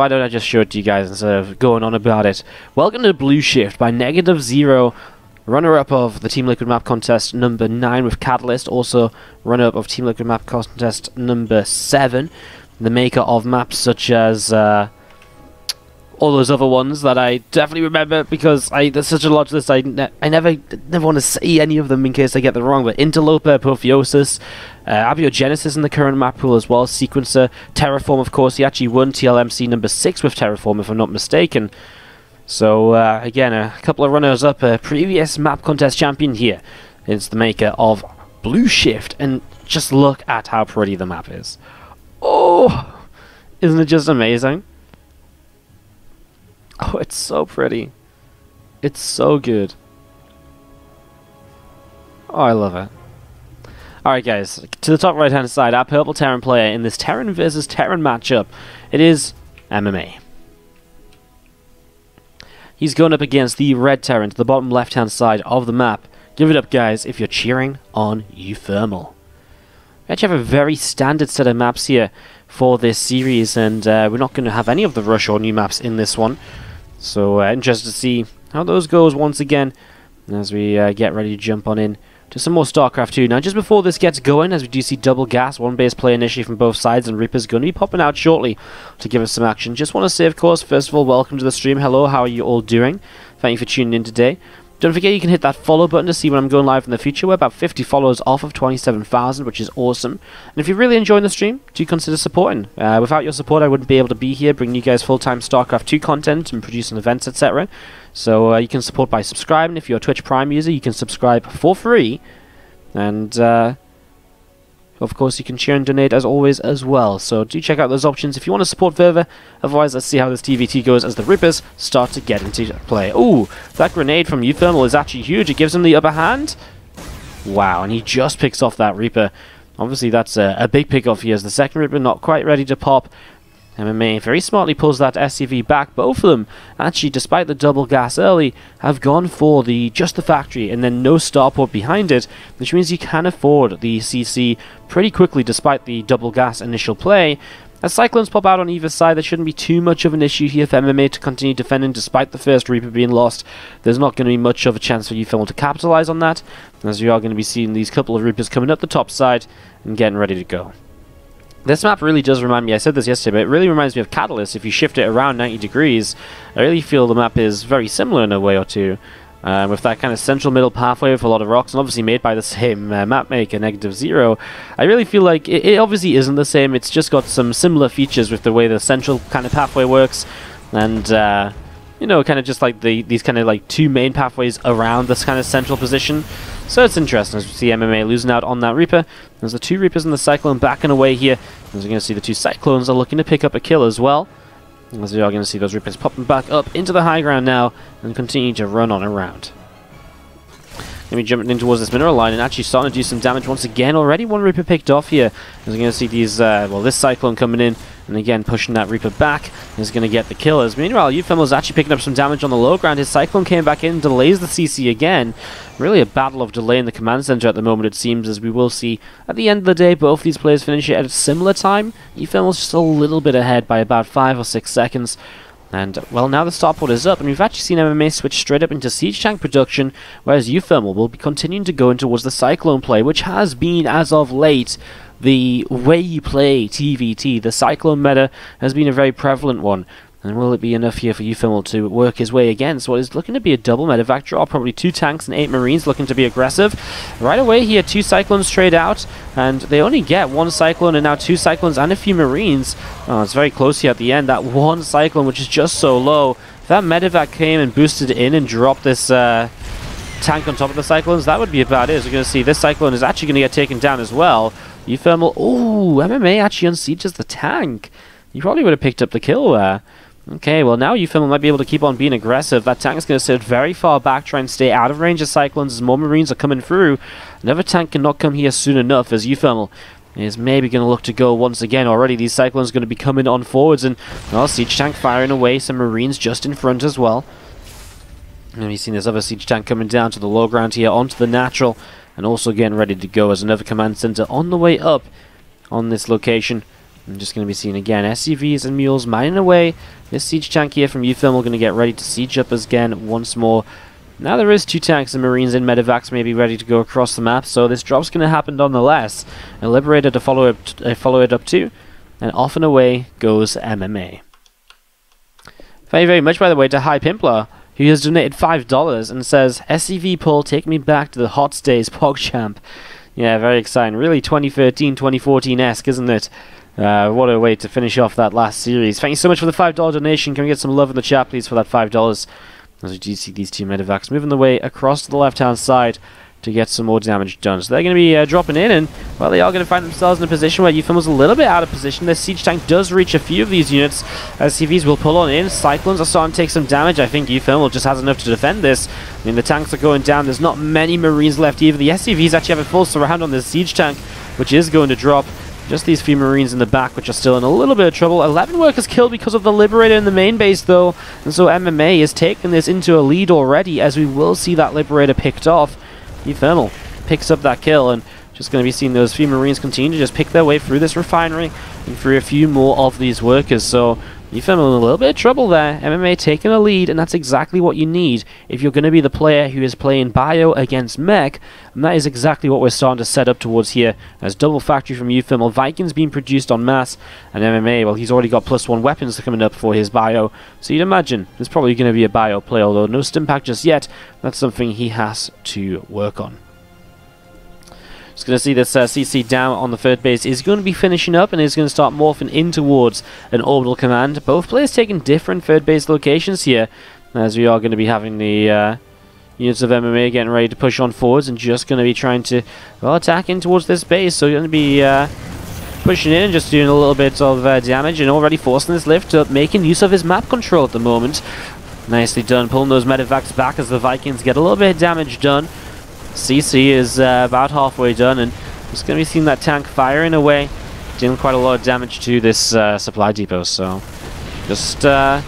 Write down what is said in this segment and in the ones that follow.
why don't I just show it to you guys instead of going on about it? Welcome to Blue Shift by -0, runner-up of the Team Liquid map contest number 9 with Catalyst, also runner-up of Team Liquid map contest number 7, the maker of maps such as all those other ones that I definitely remember because there's such a large list. I never want to say any of them in case I get them wrong. But Interloper, Apotheosis, Abiogenesis in the current map pool as well. Sequencer, Terraform, of course. He actually won TLMC number 6 with Terraform, if I'm not mistaken. So again, a couple of runners up. A previous map contest champion here is the maker of Blue Shift, and just look at how pretty the map is. Oh, isn't it just amazing? Oh, it's so pretty. It's so good. Oh, I love it. Alright guys, to the top right hand side, our purple Terran player in this Terran versus Terran matchup. It is MMA. He's going up against the red Terran to the bottom left hand side of the map. Give it up guys if you're cheering on uThermal. We actually have a very standard set of maps here for this series, and we're not going to have any of the rush or new maps in this one. So interested to see how those goes once again as we get ready to jump on in to some more StarCraft 2. Now just before this gets going, as we do see double gas, one base player initially from both sides, and Reaper's going to be popping out shortly to give us some action. Just want to say, of course, first of all, welcome to the stream. Hello, how are you all doing? Thank you for tuning in today. Don't forget you can hit that follow button to see when I'm going live in the future. We're about 50 followers off of 27,000, which is awesome. And if you're really enjoying the stream, do consider supporting. Without your support, I wouldn't be able to be here, bringing you guys full-time StarCraft 2 content and producing events, etc. So you can support by subscribing. If you're a Twitch Prime user, you can subscribe for free. And of course, you can share and donate as always as well. So do check out those options if you want to support further. Otherwise, let's see how this TvT goes as the Reapers start to get into play. Ooh, that grenade from uThermal is actually huge. It gives him the upper hand. Wow, and he just picks off that Reaper. Obviously, that's a big pick off here as the second Reaper not quite ready to pop. MMA very smartly pulls that SCV back. Both of them, actually, despite the double gas early, have gone for just the factory and then no starport behind it, which means you can afford the CC pretty quickly despite the double gas initial play. As Cyclones pop out on either side, there shouldn't be too much of an issue here for MMA to continue defending despite the first Reaper being lost. There's not going to be much of a chance for uThermal to capitalize on that, as we are going to be seeing these couple of Reapers coming up the top side and getting ready to go. This map really does remind me, I said this yesterday, but it really reminds me of Catalyst. If you shift it around 90 degrees, I really feel the map is very similar in a way or two. With that kind of central middle pathway with a lot of rocks, and obviously made by the same map maker, -0. I really feel like it obviously isn't the same, it's just got some similar features with the way the central kind of pathway works, and you know, kind of just like these kind of like two main pathways around this kind of central position. So it's interesting as we see MMA losing out on that Reaper. There's the two Reapers and the Cyclone backing away here. As we're going to see the two Cyclones are looking to pick up a kill as well. As we are going to see those Reapers popping back up into the high ground now and continue to run on around. Going to be jumping in towards this mineral line and actually starting to do some damage once again. Already one Reaper picked off here. As we're going to see these, well, this Cyclone coming in and again pushing that Reaper back is going to get the killers. Meanwhile, uThermal is actually picking up some damage on the low ground. His Cyclone came back in, delays the CC again. Really a battle of delay in the command center at the moment, it seems, as we will see at the end of the day both these players finish it at a similar time. uThermal's just a little bit ahead by about 5 or 6 seconds. And, well, now the starport is up, and we've actually seen MMA switch straight up into siege tank production, whereas uThermal will be continuing to go in towards the Cyclone play, which has been, as of late, the way you play TvT. The Cyclone meta has been a very prevalent one. And will it be enough here for uThermal to work his way against what is looking to be a double medevac draw? Probably 2 tanks and 8 Marines looking to be aggressive. Right away here, 2 Cyclones trade out, and they only get 1 Cyclone and now 2 Cyclones and a few Marines. Oh, it's very close here at the end. That 1 Cyclone, which is just so low. If that medevac came and boosted in and dropped this tank on top of the Cyclones, that would be about it. As we're going to see, this Cyclone is actually going to get taken down as well. uThermal, ooh, MMA actually unsieges the tank. You probably would have picked up the kill there. Okay, well now uThermal might be able to keep on being aggressive. That tank is going to sit very far back, try and stay out of range of Cyclones as more Marines are coming through. Another tank cannot come here soon enough as uThermal is maybe going to look to go once again. Already these Cyclones are going to be coming on forwards, and well, siege tank firing away, some Marines just in front as well. And we've seen this other siege tank coming down to the low ground here onto the natural, and also getting ready to go as another command center on the way up on this location. I'm just going to be seeing again SCVs and mules mining away. This siege tank here from uThermal going to get ready to siege up again once more. Now there is 2 tanks and marines in medevacs maybe ready to go across the map, so this drop's going to happen nonetheless. A Liberator to follow it up to, and off and away goes MMA. Thank you very much, by the way, to High Pimpler, who has donated $5 and says, SCV pull, take me back to the hot stays, PogChamp. Yeah, very exciting. Really 2013, 2014-esque, isn't it? What a way to finish off that last series. Thank you so much for the $5 donation. Can we get some love in the chat, please, for that $5? As we do see these 2 medevacs moving the way across to the left-hand side to get some more damage done. So they're going to be dropping in, and, well, they are going to find themselves in a position where uThermal's a little bit out of position. Their siege tank does reach a few of these units. SCVs will pull on in. Cyclones are starting to take some damage. I think uThermal just has enough to defend this. I mean, the tanks are going down. There's not many marines left either. The SCVs actually have a full surround on this siege tank, which is going to drop. Just these few marines in the back, which are still in a little bit of trouble. 11 workers killed because of the Liberator in the main base, though. And so MMA is taking this into a lead already, as we will see that Liberator picked off. uThermal picks up that kill, and just going to be seeing those few marines continue to just pick their way through this refinery and through a few more of these workers. So uThermal in a little bit of trouble there. MMA taking a lead, and that's exactly what you need if you're going to be the player who is playing bio against mech, and that is exactly what we're starting to set up towards here. As double factory from uThermal, Vikings being produced en masse, and MMA, well, he's already got +1 weapons coming up for his bio, so you'd imagine there's probably going to be a bio play, although no Stimpack just yet. That's something he has to work on. Just going to see this CC down on the third base is going to be finishing up and is going to start morphing in towards an orbital command. Both players taking different third base locations here, as we are going to be having the units of MMA getting ready to push on forwards and just going to be trying to, well, attack in towards this base. So you're going to be pushing in and just doing a little bit of damage, and already forcing this lift up, making use of his map control at the moment. Nicely done, pulling those medevacs back as the Vikings get a little bit of damage done. CC is about halfway done, and just going to be seeing that tank firing away, dealing quite a lot of damage to this supply depot. So just going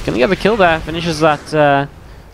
to get the kill there, finishes that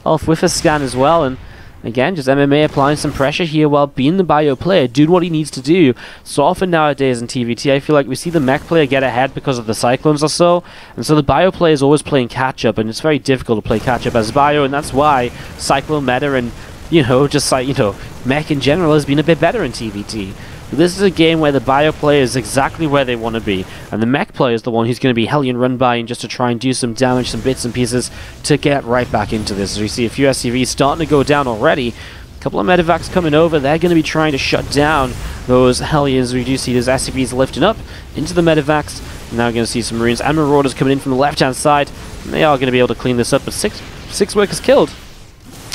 off with a scan as well, and again, just MMA applying some pressure here while being the bio player, doing what he needs to do. So often nowadays in TvT, I feel like we see the mech player get ahead because of the Cyclones or so, and so the bio player is always playing catch-up, and it's very difficult to play catch-up as bio, and that's why Cyclone meta and, you know, just like, you know, mech in general has been a bit better in TvT. But this is a game where the bio player is exactly where they want to be, and the mech player is the one who's going to be hellion run by and just to try and do some damage, some bits and pieces to get right back into this. As we see a few SCVs starting to go down already. A couple of medevacs coming over. They're going to be trying to shut down those hellions. We do see those SCVs lifting up into the medevacs. Now we're going to see some marines and marauders coming in from the left-hand side, and they are going to be able to clean this up. But six workers killed.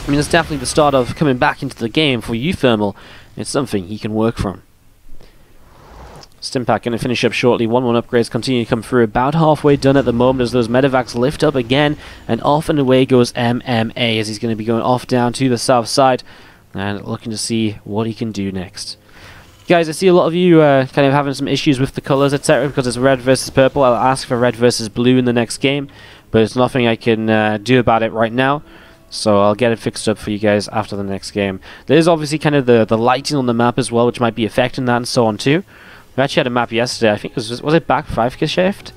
I mean, it's definitely the start of coming back into the game for uThermal. It's something he can work from. Stimpack going to finish up shortly. 1-1 upgrades continue to come through. About halfway done at the moment as those medevacs lift up again, and off and away goes MMA as he's going to be going off down to the south side and looking to see what he can do next. Guys, I see a lot of you kind of having some issues with the colors, etc., because it's red versus purple. I'll ask for red versus blue in the next game, but it's nothing I can do about it right now. So I'll get it fixed up for you guys after the next game. There's obviously kind of the lighting on the map as well, which might be affecting that and so on too. We actually had a map yesterday. I think it was it back 5-shift?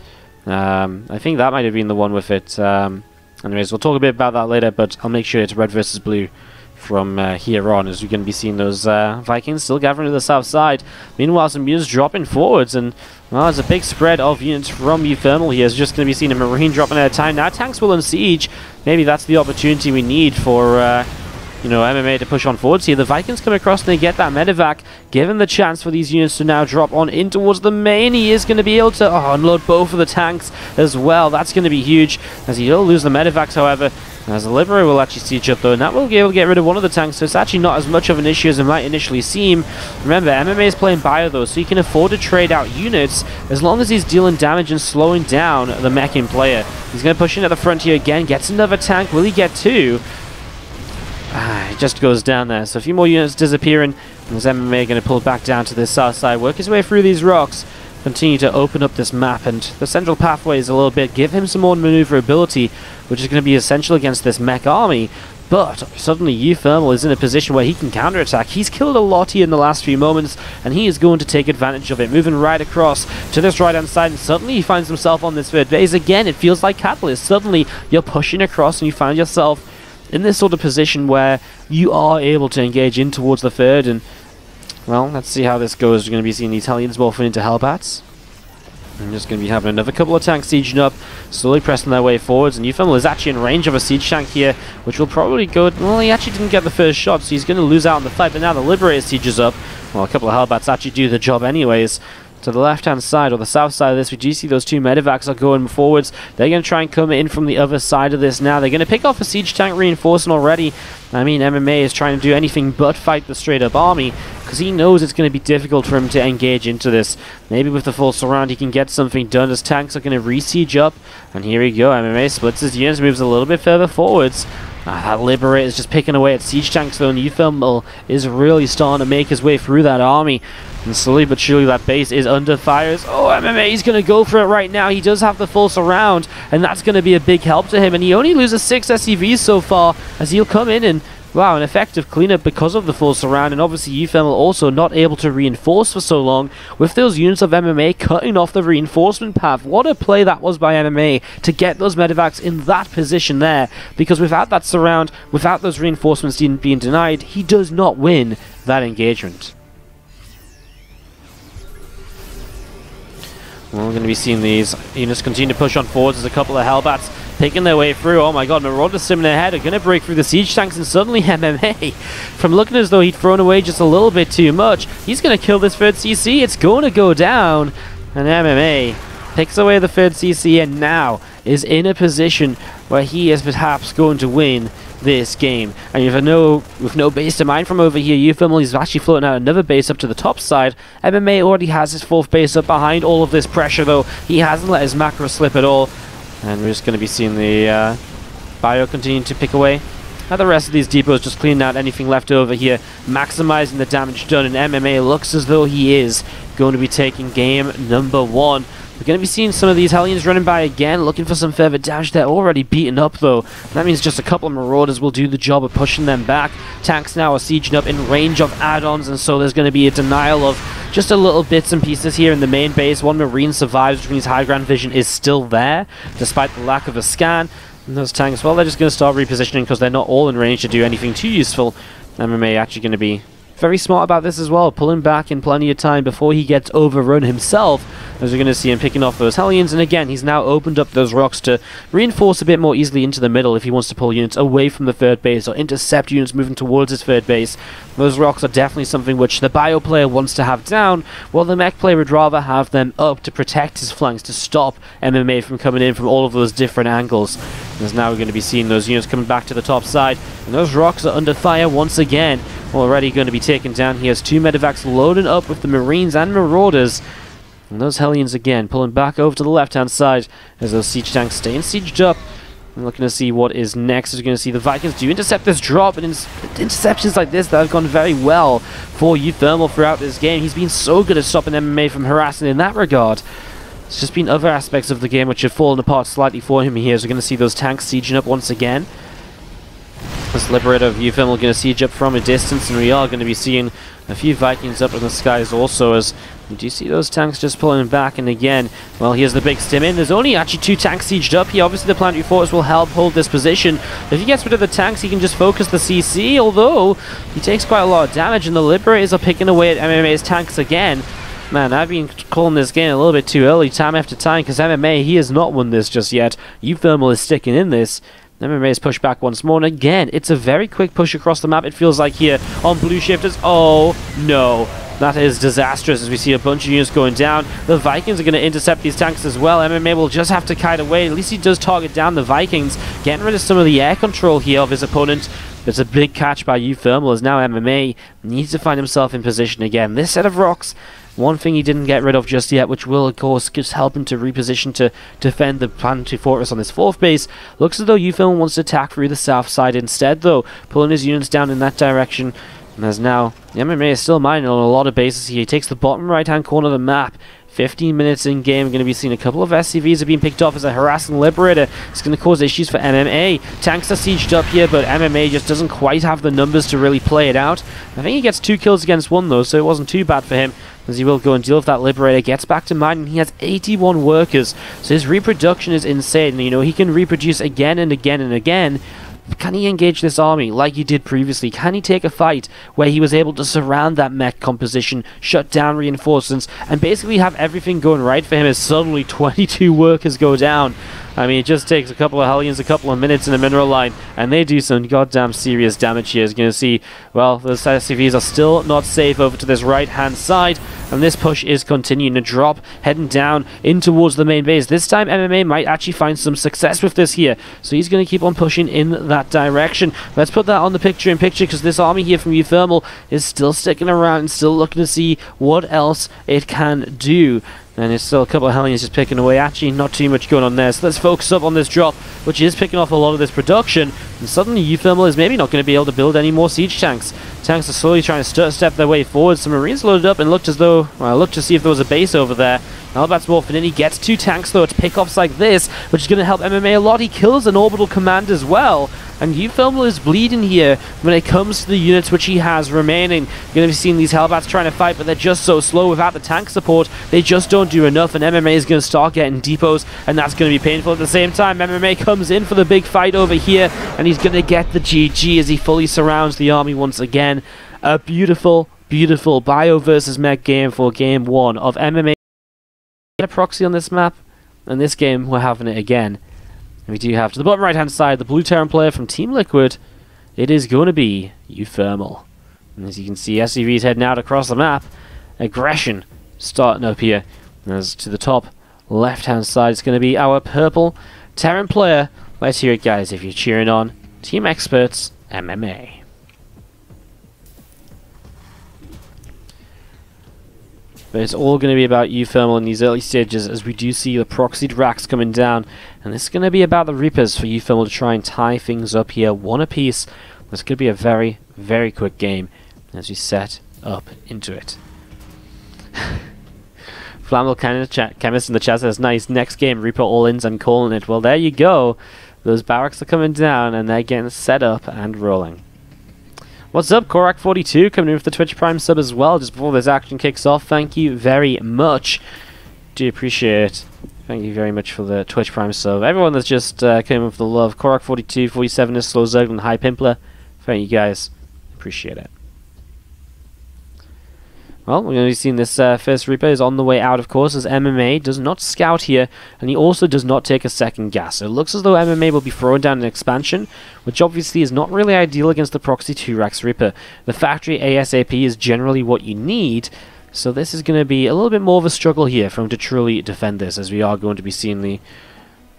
I think that might have been the one with it. Anyways, we'll talk a bit about that later, but I'll make sure it's red versus blue from here on, as we're going to be seeing those Vikings still gathering to the south side. Meanwhile, some units dropping forwards, and well, there's a big spread of units from uThermal here. It's just going to be seeing a marine dropping at a time. Now tanks will unsiege. Maybe that's the opportunity we need for you know, MMA to push on forwards here. The Vikings come across and they get that medevac, given the chance for these units to now drop on in towards the main. He is going to be able to unload both of the tanks as well. That's going to be huge, as he'll lose the medevacs, however, as the Liberator will actually siege up though, and that will be able to get rid of one of the tanks, so it's actually not as much of an issue as it might initially seem. Remember, MMA is playing bio though, so he can afford to trade out units as long as he's dealing damage and slowing down the meching player. He's going to push in at the front here again, gets another tank. Will he get two? It just goes down there. So a few more units disappearing, and as MMA going to pull back down to this south side, work his way through these rocks, continue to open up this map, and the central pathways a little bit, give him some more maneuverability, which is going to be essential against this mech army. But suddenly uThermal is in a position where he can counterattack. He's killed a lot here in the last few moments, and he is going to take advantage of it, moving right across to this right-hand side, and suddenly he finds himself on this third base. Again, it feels like Catalyst. Suddenly, you're pushing across, and you find yourself in this sort of position where you are able to engage in towards the third, and, well, let's see how this goes. We're going to be seeing the Italians morphing into Hellbats. I'm just going to be having another couple of tanks sieging up, slowly pressing their way forwards, and uThermal is actually in range of a siege tank here, which will probably go... Well, he actually didn't get the first shot, so he's going to lose out on the fight, but now the Liberator sieges up. Well, a couple of Hellbats actually do the job anyways. To the left-hand side, or the south side of this, we do see those two medevacs are going forwards. They're going to try and come in from the other side of this now. They're going to pick off a siege tank reinforcing already. I mean, MMA is trying to do anything but fight the straight-up army, because he knows it's going to be difficult for him to engage into this. Maybe with the full surround he can get something done, as tanks are going to re-siege up. And here we go, MMA splits his units, moves a little bit further forwards. That Liberator is just picking away at siege tanks though, and uThermal is really starting to make his way through that army. And slowly but surely that base is under fire. Oh, MMA is going to go for it right now. He does have the full surround, and that's going to be a big help to him. And he only loses 6 SCVs so far, as he'll come in and, wow, an effective cleanup because of the full surround. And obviously uThermal also not able to reinforce for so long, with those units of MMA cutting off the reinforcement path. What a play that was by MMA to get those medevacs in that position there, because without that surround, without those reinforcements being denied, he does not win that engagement. Well, we're going to be seeing these units continue to push on forwards. There's a couple of Hellbats picking their way through. Oh my god, Marauders swimming ahead are going to break through the siege tanks, and suddenly MMA, from looking as though he'd thrown away just a little bit too much, he's going to kill this third CC. It's going to go down, and MMA picks away the third CC and now is in a position where he is perhaps going to win this game. And with no base to mine from over here, uThermal is actually floating out another base up to the top side. MMA already has his 4th base up behind all of this pressure though. He hasn't let his macro slip at all. And we're just going to be seeing the bio continuing to pick away. Now the rest of these depots just cleaning out anything left over here, maximizing the damage done, and MMA looks as though he is going to be taking game number 1. We're going to be seeing some of these Hellions running by again, looking for some further damage. They're already beaten up though. That means just a couple of Marauders will do the job of pushing them back. Tanks now are sieging up in range of add-ons, and so there's going to be a denial of just a little bits and pieces here in the main base. One Marine survives, which means high ground vision is still there, despite the lack of a scan. And those tanks, well, they're just going to start repositioning because they're not all in range to do anything too useful. MMA actually going to be very smart about this as well, pulling back in plenty of time before he gets overrun himself, as we're going to see him picking off those Hellions. And again, he's now opened up those rocks to reinforce a bit more easily into the middle if he wants to pull units away from the third base or intercept units moving towards his third base. Those rocks are definitely something which the bio player wants to have down, while the mech player would rather have them up to protect his flanks, to stop MMA from coming in from all of those different angles. As now we're going to be seeing those units coming back to the top side, and those rocks are under fire once again. Already going to be taken down. He has 2 medevacs loaded up with the Marines and Marauders. And those Hellions again pulling back over to the left-hand side as those siege tanks staying sieged up. I'm looking to see what is next. We're going to see the Vikings do intercept this drop, and interceptions like this that have gone very well for uThermal throughout this game. He's been so good at stopping MMA from harassing in that regard. It's just been other aspects of the game which have fallen apart slightly for him here. So we're going to see those tanks sieging up once again. This Liberator of uThermal going to siege up from a distance, and we are going to be seeing a few Vikings up in the skies also, as you do see those tanks just pulling back. And again, well, here's the big stim in. There's only actually 2 tanks sieged up here. Obviously the Planetary Fortress will help hold this position. If he gets rid of the tanks, he can just focus the CC, although he takes quite a lot of damage, and the Liberators are picking away at MMA's tanks again. Man, I've been calling this game a little bit too early time after time, because MMA, he has not won this just yet. uThermal is sticking in this. MMA is pushed back once more, and again, it's a very quick push across the map, it feels like here on Blue Shifters. Oh, no. That is disastrous as we see a bunch of units going down. The Vikings are going to intercept these tanks as well. MMA will just have to kite away. At least he does target down the Vikings, getting rid of some of the air control here of his opponent. It's a big catch by uThermal, as now MMA needs to find himself in position again. This set of rocks, one thing he didn't get rid of just yet, which will of course just help him to reposition to defend the Planetary Fortress on his 4th base. Looks as though uThermal wants to attack through the south side instead though, pulling his units down in that direction. And as now, MMA is still mining on a lot of bases here. He takes the bottom right hand corner of the map. 15 minutes in game. We're going to be seeing a couple of SCVs are being picked off as a harassing Liberator. It's going to cause issues for MMA. Tanks are sieged up here, but MMA just doesn't quite have the numbers to really play it out. I think he gets 2 kills against 1 though, so it wasn't too bad for him, as he will go and deal with that Liberator. Gets back to mine, and he has 81 workers, so his reproduction is insane. You know, he can reproduce again and again and again. Can he engage this army like he did previously? Can he take a fight where he was able to surround that mech composition, shut down reinforcements, and basically have everything going right for him as suddenly 22 workers go down? I mean, it just takes a couple of Hellions, a couple of minutes in the mineral line, and they do some goddamn serious damage here. As you're going to see, well, the SCVs are still not safe over to this right-hand side, and this push is continuing to drop, heading down in towards the main base. This time, MMA might actually find some success with this here, so he's going to keep on pushing in that direction. Let's put that on the picture-in-picture, because this army here from uThermal is still sticking around and still looking to see what else it can do. And there's still a couple of Hellions just picking away. Actually, not too much going on there. So let's focus up on this drop, which is picking off a lot of this production. And suddenly, uThermal is maybe not going to be able to build any more siege tanks. Tanks are slowly trying to step their way forward. Some Marines loaded up and looked as though, well, looked to see if there was a base over there. Albat's morphing in. He gets 2 tanks, though, to pick-offs like this, which is going to help MMA a lot. He kills an orbital command as well. And uThermal is bleeding here when it comes to the units which he has remaining. You're going to be seeing these Hellbats trying to fight, but they're just so slow without the tank support. They just don't do enough, and MMA is going to start getting depots, and that's going to be painful. At the same time, MMA comes in for the big fight over here, and he's going to get the GG as he fully surrounds the army once again. A beautiful, beautiful Bio versus Mech game for Game 1 of MMA. A proxy on this map, and this game we're having it again. We do have to the bottom right hand side the blue Terran player from Team Liquid. It is going to be uThermal. And as you can see, SCV's heading out across the map. Aggression starting up here. And as to the top left hand side, it's going to be our purple Terran player. Let's hear it, guys, if you're cheering on Team Experts MMA. But it's all going to be about uThermal in these early stages, as we do see the proxied racks coming down. And this is going to be about the Reapers for uThermal to try and tie things up here, 1 apiece. This could be a very, very quick game as we set up into it. Flammable Chemist in the chat says, nice, next game, Reaper all-ins, I'm calling it. Well, there you go. Those barracks are coming down, and they're getting set up and rolling. What's up, Korak42, coming in with the Twitch Prime sub as well, just before this action kicks off. Thank you very much. Do appreciate it. Thank you very much for the Twitch Prime sub. Everyone that's just came in with the love. Korak42, 47 is Slow Zerg, and High Pimpler. Thank you guys. Appreciate it. Well, we're going to be seeing this first Reaper is on the way out, of course, as MMA does not scout here, and he also does not take a second gas. So it looks as though MMA will be throwing down an expansion, which obviously is not really ideal against the Proxy 2-Rax Reaper. The factory ASAP is generally what you need, so this is going to be a little bit more of a struggle here for him to truly defend this, as we are going to be seeing the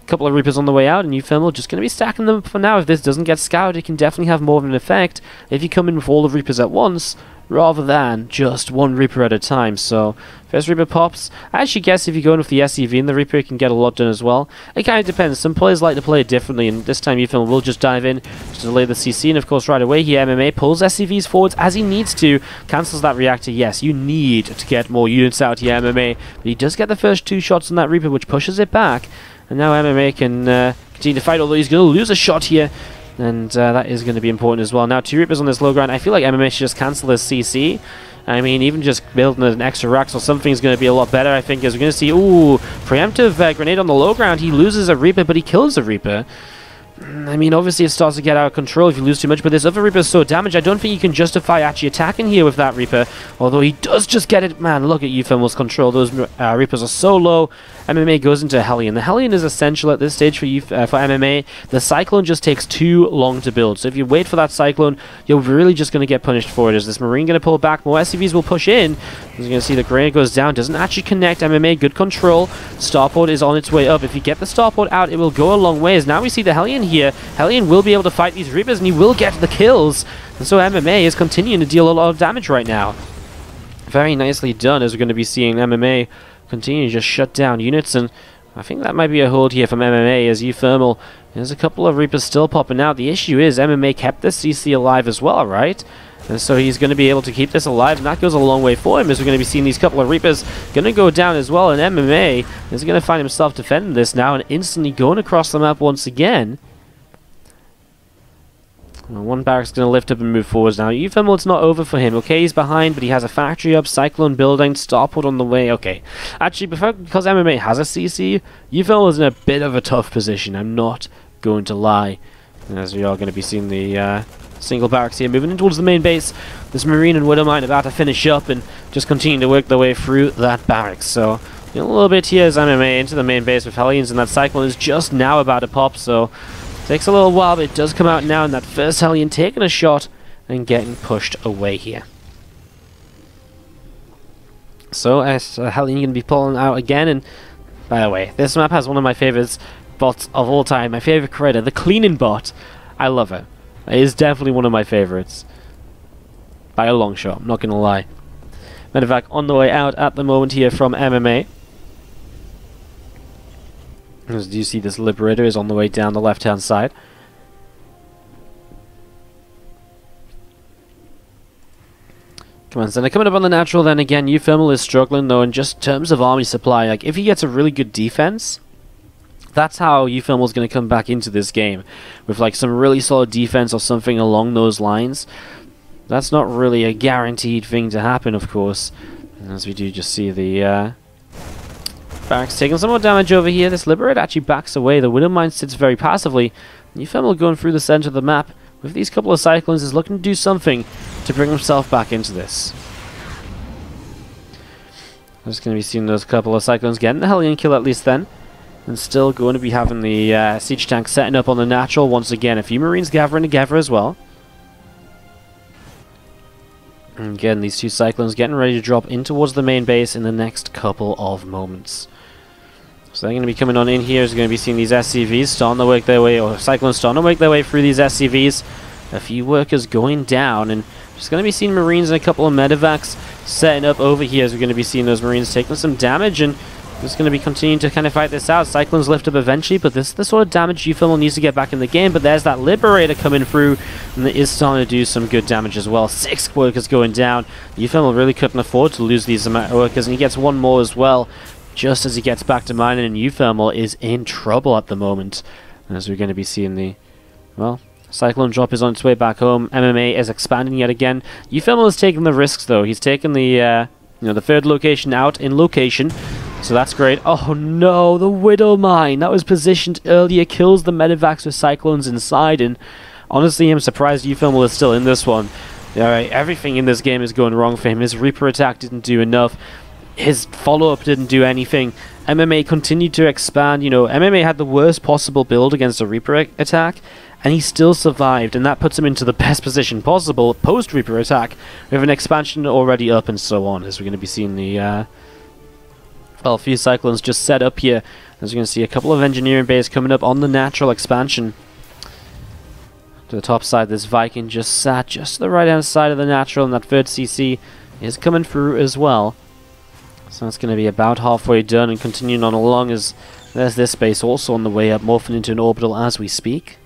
couple of Reapers on the way out, and uThermal just going to be stacking them for now. If this doesn't get scouted, it can definitely have more of an effect if you come in with all the Reapers at once, rather than just 1 Reaper at a time. So, first Reaper pops. I actually guess if you go in with the SCV and the Reaper, you can get a lot done as well. It kind of depends. Some players like to play it differently, and this time uThermal will just dive in to delay the CC, and of course right away here MMA pulls SCVs forwards as he needs to, cancels that reactor. Yes, you need to get more units out here, MMA, but he does get the first 2 shots on that Reaper, which pushes it back, and now MMA can continue to fight, although he's going to lose a shot here. And that is going to be important as well. Now, 2 Reapers on this low ground. I feel like MMA should just cancel this CC. I mean, even just building an extra Rax or something is going to be a lot better, I think, as we're going to see. Ooh, preemptive grenade on the low ground. He loses a Reaper, but he kills a Reaper. I mean, obviously it starts to get out of control if you lose too much, but this other Reaper is so damaged, I don't think you can justify actually attacking here with that Reaper, although he does just get it. Man, look at uThermal's control. Those Reapers are so low. MMA goes into a Hellion. The Hellion is essential at this stage for MMA. The Cyclone just takes too long to build, so if you wait for that Cyclone, you're really just going to get punished for it. Is this Marine going to pull back? More SCVs will push in. As you're going to see, the grenade goes down, doesn't actually connect. MMA, good control. Starport is on its way up. If you get the Starport out, it will go a long ways. Now we see the Hellion here. Hellion will be able to fight these Reapers, and he will get the kills. And so MMA is continuing to deal a lot of damage right now. Very nicely done, as we're going to be seeing MMA continue to just shut down units, and I think that might be a hold here from MMA as uThermal. There's a couple of Reapers still popping out. The issue is MMA kept the CC alive as well, right? And so he's going to be able to keep this alive, and that goes a long way for him, as we're going to be seeing these couple of Reapers going to go down as well, and MMA is going to find himself defending this now and instantly going across the map once again. One barrack's going to lift up and move forwards now. uThermal, it's not over for him. Okay, he's behind, but he has a factory up, Cyclone building, Starport on the way. Okay, actually, because MMA has a CC, uThermal is in a bit of a tough position. I'm not going to lie. As we are going to be seeing the single barracks here moving in towards the main base. This Marine and Widowmine about to finish up and just continue to work their way through that barracks. So, a little bit here as MMA into the main base with Hellions, and that Cyclone is just now about to pop, so takes a little while, but it does come out now, and that first Hellion taking a shot and getting pushed away here. So, as Hellion going to be pulling out again, and by the way, this map has one of my favorites bots of all time, my favorite creator, the cleaning bot. I love it. It is definitely one of my favorites. By a long shot, I'm not going to lie. Medevac on the way out at the moment here from MMA. As you see, this Liberator is on the way down the left-hand side. Command Center coming up on the natural, then again, uThermal is struggling though in just terms of army supply. Like, if he gets a really good defense, that's how uThermal is going to come back into this game. With like some really solid defense or something along those lines. That's not really a guaranteed thing to happen, of course. As we do just see the barracks taking some more damage over here. This Liberator actually backs away. The Widowmine sits very passively. uThermal going through the center of the map with these couple of Cyclones is looking to do something to bring himself back into this. I'm just going to be seeing those couple of Cyclones getting the Hellion kill at least then. And still going to be having the siege tank setting up on the natural once again. A few Marines gathering together as well. And again, these two Cyclones getting ready to drop in towards the main base in the next couple of moments. So they're going to be coming on in here. Is going to be seeing these SCVs starting to work their way, or Cyclones starting to work their way through these SCVs. A few workers going down, and just going to be seeing Marines and a couple of Medevacs setting up over here. As we're going to be seeing those Marines taking some damage, and just going to be continuing to kind of fight this out. Cyclones lift up eventually, but this is the sort of damage uThermal needs to get back in the game. But there's that Liberator coming through, and it is starting to do some good damage as well. 6 workers going down. uThermal really couldn't afford to lose these amount of workers, and he gets one more as well, just as he gets back to mining, and uThermal is in trouble at the moment. As we're going to be seeing the, well, Cyclone drop is on its way back home. MMA is expanding yet again. uThermal is taking the risks, though. He's taken the, the third location out in location. So that's great. Oh no, the Widowmine that was positioned earlier kills the Medevacs with Cyclones inside, and honestly I'm surprised uThermal is still in this one. Everything in this game is going wrong for him. His Reaper attack didn't do enough. His follow-up didn't do anything. MMA continued to expand. MMA had the worst possible build against a Reaper attack, and he still survived, and that puts him into the best position possible post-Reaper attack, with an expansion already up and so on, as we're going to be seeing the well, a few Cyclones just set up here. As you're going to see a couple of engineering bays coming up on the natural expansion. To the top side, this Viking just sat just to the right-hand side of the natural, and that third CC is coming through as well. So it's going to be about halfway done and continuing on along, as there's this base also on the way up, morphing into an orbital as we speak.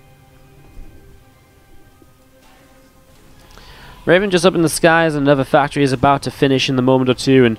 Raven just up in the skies, another factory is about to finish in the moment or two, and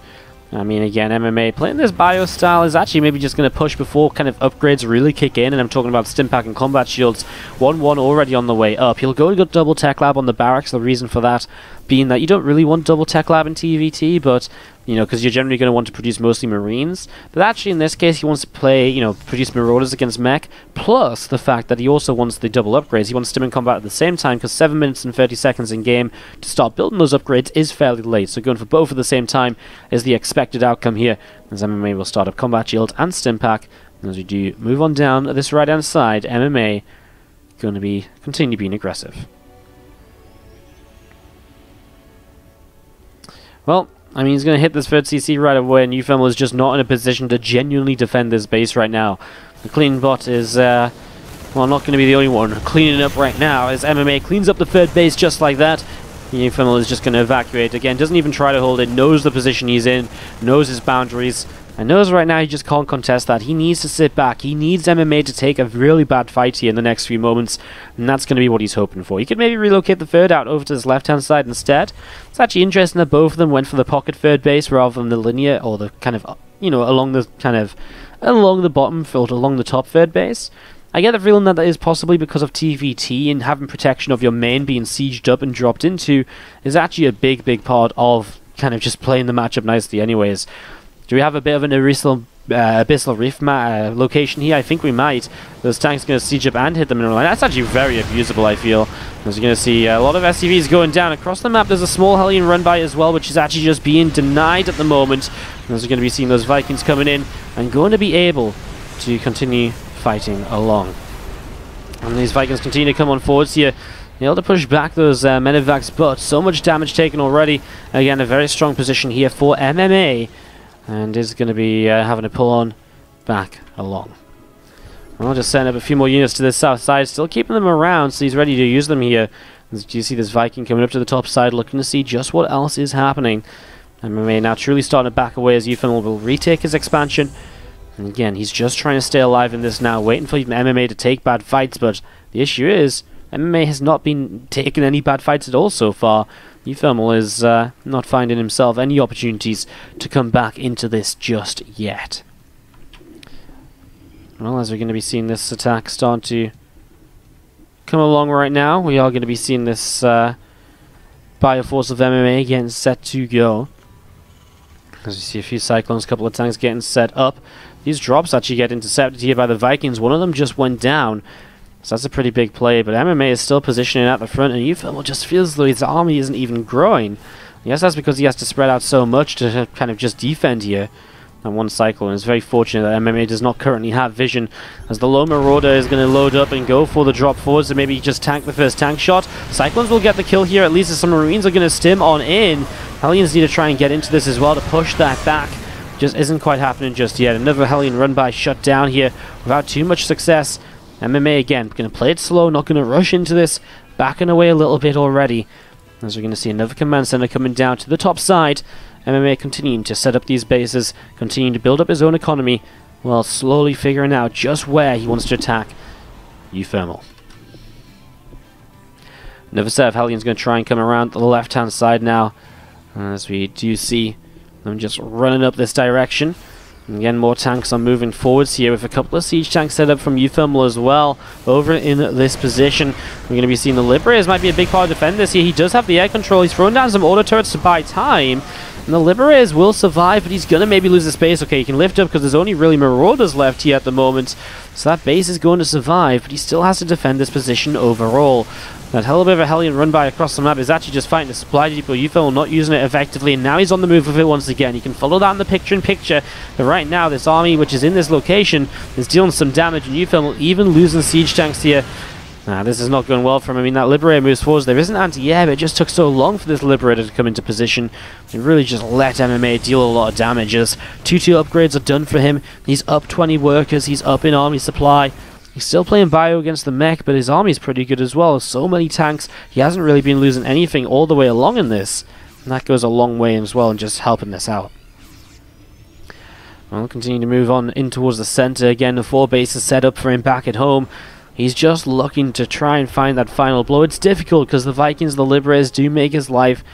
I mean, again, MMA playing this bio style is actually maybe just going to push before kind of upgrades really kick in, and I'm talking about Stimpack and Combat Shields. 1-1 already on the way up. He'll go to double Tech Lab on the barracks, the reason for that being that you don't really want double Tech Lab in TvT, but, because you're generally going to want to produce mostly Marines. But actually, in this case, he wants to play, produce Marauders against Mech, plus the fact that he also wants the double upgrades. He wants Stim and Combat at the same time, because 7 minutes and 30 seconds in game to start building those upgrades is fairly late. So going for both at the same time is the expected outcome here, as MMA will start up Combat Shield and Stimpack. And as we do move on down this right-hand side, MMA going to be continue being aggressive. Well, I mean, he's going to hit this third CC right away, and uThermal is just not in a position to genuinely defend this base right now. The clean bot is, well, not going to be the only one cleaning up right now, as MMA cleans up the third base just like that. uThermal is just going to evacuate again, doesn't even try to hold it, knows the position he's in, knows his boundaries, I knows right now he just can't contest that. He needs to sit back. He needs MMA to take a really bad fight here in the next few moments, and that's going to be what he's hoping for. He could maybe relocate the third out over to his left-hand side instead. It's actually interesting that both of them went for the pocket third base rather than the linear, or the kind of, you know, along the bottom, or along the top third base. I get the feeling that is possibly because of TvT, and having protection of your main being sieged up and dropped into is actually a big part of kind of just playing the matchup nicely anyways. Do we have a bit of an Abyssal Reef location here? I think we might. Those tanks are going to siege up and hit the mineral line. That's actually very abusable, I feel. As you're going to see a lot of SCVs going down. Across the map, there's a small Hellion run by as well, which is actually just being denied at the moment. As you're going to be seeing those Vikings coming in and going to be able to continue fighting along. And these Vikings continue to come on forwards here. Able to push back those Medivacs, but so much damage taken already. Again, a very strong position here for MMA. And is going to be having to pull on back along. I'll just send up a few more units to the south side, still keeping them around, so he's ready to use them here. As you see this Viking coming up to the top side, looking to see just what else is happening. MMA now truly starting to back away as uThermal will retake his expansion. And again, he's just trying to stay alive in this now, waiting for MMA to take bad fights, but the issue is, MMA has not been taking any bad fights at all so far. uThermal is not finding himself any opportunities to come back into this just yet. Well, as we're going to be seeing this attack start to come along right now, we are going to be seeing this Bioforce of MMA getting set to go. As you see a few Cyclones, a couple of tanks getting set up. These drops actually get intercepted here by the Vikings. One of them just went down. So that's a pretty big play, but MMA is still positioning at the front, and uThermal just feels as though his army isn't even growing. Yes, that's because he has to spread out so much to kind of just defend here. And one Cyclone is very fortunate that MMA does not currently have vision, as the low Marauder is going to load up and go for the drop forwards to maybe just tank the first tank shot. Cyclones will get the kill here, at least as some Marines are going to stim on in. Hellions need to try and get into this as well to push that back. Just isn't quite happening just yet. Another Hellion run by shut down here without too much success. MMA again, going to play it slow, not going to rush into this, backing away a little bit already. As we're going to see another command center coming down to the top side. MMA continuing to set up these bases, continuing to build up his own economy, while slowly figuring out just where he wants to attack uThermal. Another set of Hellions going to try and come around the left-hand side now, as we do see them just running up this direction. And again, more tanks are moving forwards here with a couple of siege tanks set up from uThermal as well over in this position. We're going to be seeing the Liberators might be a big part of defend this here. He does have the air control. He's thrown down some auto turrets to buy time. And the Liberators will survive, but he's going to maybe lose the space. Okay, he can lift up because there's only really Marauders left here at the moment. So that base is going to survive, but he still has to defend this position overall. That hell of a bit of a Hellion run by across the map is actually just fighting the supply depot. uThermal not using it effectively, and now he's on the move with it once again. You can follow that in the picture-in-picture, but right now this army, which is in this location, is dealing some damage, and uThermal even losing siege tanks here. This is not going well for him. I mean, that Liberator moves forwards. There isn't anti-air, but it just took so long for this Liberator to come into position. It really just let MMA deal a lot of damage as 2-2 upgrades are done for him. He's up 20 workers. He's up in army supply. He's still playing bio against the mech, but his army's pretty good as well. So many tanks. He hasn't really been losing anything all the way along in this. And that goes a long way as well in just helping this out. Well, continuing to move on in towards the center. Again, the 4 bases set up for him back at home. He's just looking to try and find that final blow. It's difficult because the Vikings, the Liberators, do make his life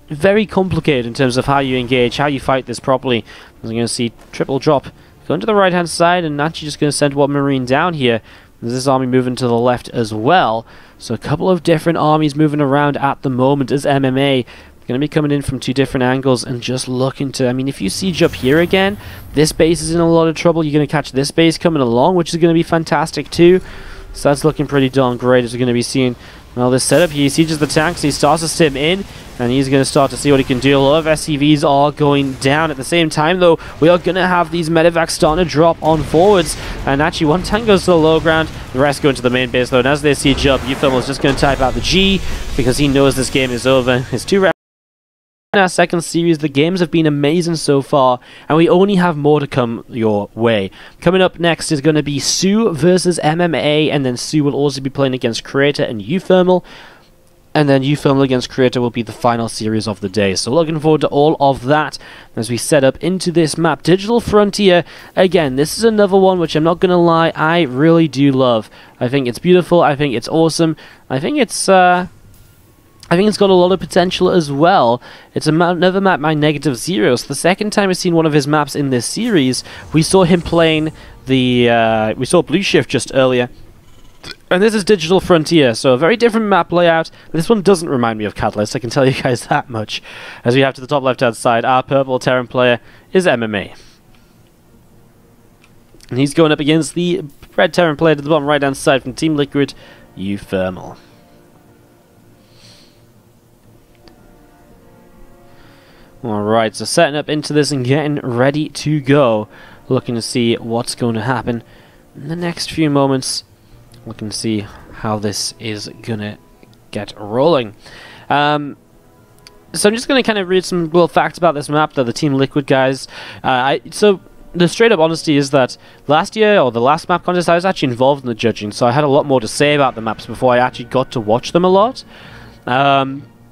very complicated in terms of how you engage, how you fight this properly. As I'm going to see triple drop going to the right-hand side, and actually just going to send one Marine down here. There's this army moving to the left as well. So a couple of different armies moving around at the moment as MMA. Going to be coming in from 2 different angles and just looking to... I mean, if you siege up here again, this base is in a lot of trouble. You're going to catch this base coming along, which is going to be fantastic too. So that's looking pretty darn great as we're going to be seeing... Well, this setup, he sieges the tanks, he starts to stim in, and he's going to start to see what he can do. A lot of SCVs are going down. At the same time, though, we are going to have these medevacs starting to drop on forwards, and actually one tank goes to the low ground, the rest go into the main base, though, and as they siege up, uThermal is just going to type out the G, because he knows this game is over. It's 2 rounds. In our second series, the games have been amazing so far, and we only have more to come your way. Coming up next is going to be Sue versus MMA, and then Sue will also be playing against Creator and uThermal. And then uThermal against Creator will be the final series of the day. So looking forward to all of that as we set up into this map. Digital Frontier, again, this is another one which I'm not going to lie, I really do love. I think it's beautiful, I think it's awesome, I think it's got a lot of potential as well. It's another map by Negative Zero. So the second time I've seen one of his maps in this series, we saw him playing the... we saw Blue Shift just earlier. And this is Digital Frontier, so a very different map layout. But this one doesn't remind me of Catalyst, I can tell you guys that much. As we have to the top left-hand side, our purple Terran player is MMA. And he's going up against the red Terran player to the bottom right-hand side from Team Liquid, uThermal. Alright, so setting up into this and getting ready to go. Looking to see what's going to happen in the next few moments. Looking to see how this is going to get rolling. So I'm just going to kind of read some little facts about this map, the Team Liquid guys. So the straight up honesty is that last year, or the last map contest, I was actually involved in the judging, so I had a lot more to say about the maps before I actually got to watch them a lot.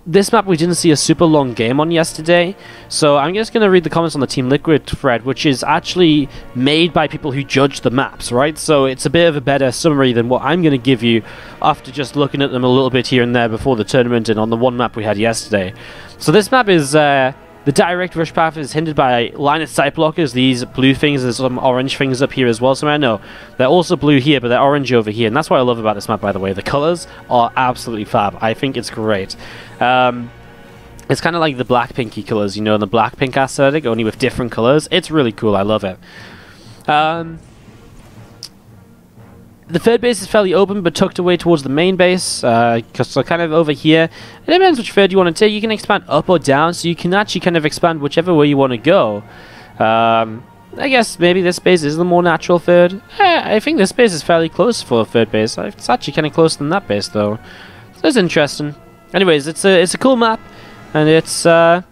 This map we didn't see a super long game on yesterday, so I'm just going to read the comments on the Team Liquid thread, which is actually made by people who judge the maps, right? So it's a bit of a better summary than what I'm going to give you after just looking at them a little bit here and there before the tournament and on the one map we had yesterday. So this map is... the direct rush path is hindered by line of sight blockers, these blue things, there's some orange things up here as well, so I know they're also blue here, but they're orange over here, and that's what I love about this map, by the way. The colors are absolutely fab. I think it's great. It's kind of like the black pinky colors, you know, the black pink aesthetic, only with different colors. It's really cool, I love it. The third base is fairly open, but tucked away towards the main base, so kind of over here. It depends which third you want to take. You can expand up or down, so you can actually kind of expand whichever way you want to go. I guess maybe this base is the more natural third. I think this base is fairly close for a third base. It's actually kind of closer than that base, though. So it's interesting. Anyways, it's a cool map, and it's yeah,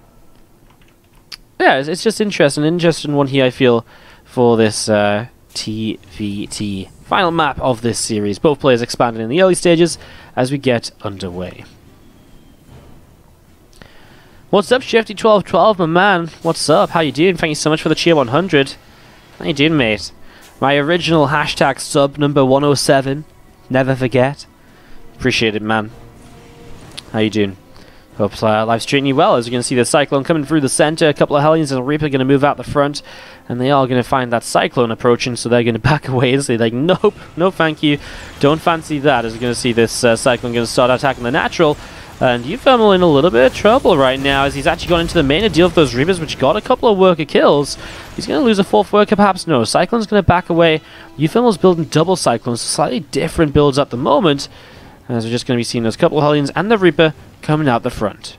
it's just interesting one here, I feel, for this TvT. Final map of this series. Both players expanded in the early stages as we get underway. What's up, Shifty1212, my man? What's up? How you doing? Thank you so much for the cheer 100. How you doing, mate? My original hashtag sub number 107. Never forget. Appreciate it, man. How you doing? Hope life's treating you well. As you can see, the Cyclone coming through the center. A couple of Hellions and a Reaper going to move out the front. And they are going to find that Cyclone approaching, so they're going to back away and say, like, nope, no thank you. Don't fancy that. As you're going to see this Cyclone going to start attacking the natural. And uThermal in a little bit of trouble right now, as he's actually gone into the main to deal with those Reapers, which got a couple of worker kills. He's going to lose a fourth worker, perhaps? No. Cyclone's going to back away. uThermal's building double Cyclones, slightly different builds at the moment. As we're just going to be seeing those couple of Hellions and the Reaper coming out the front.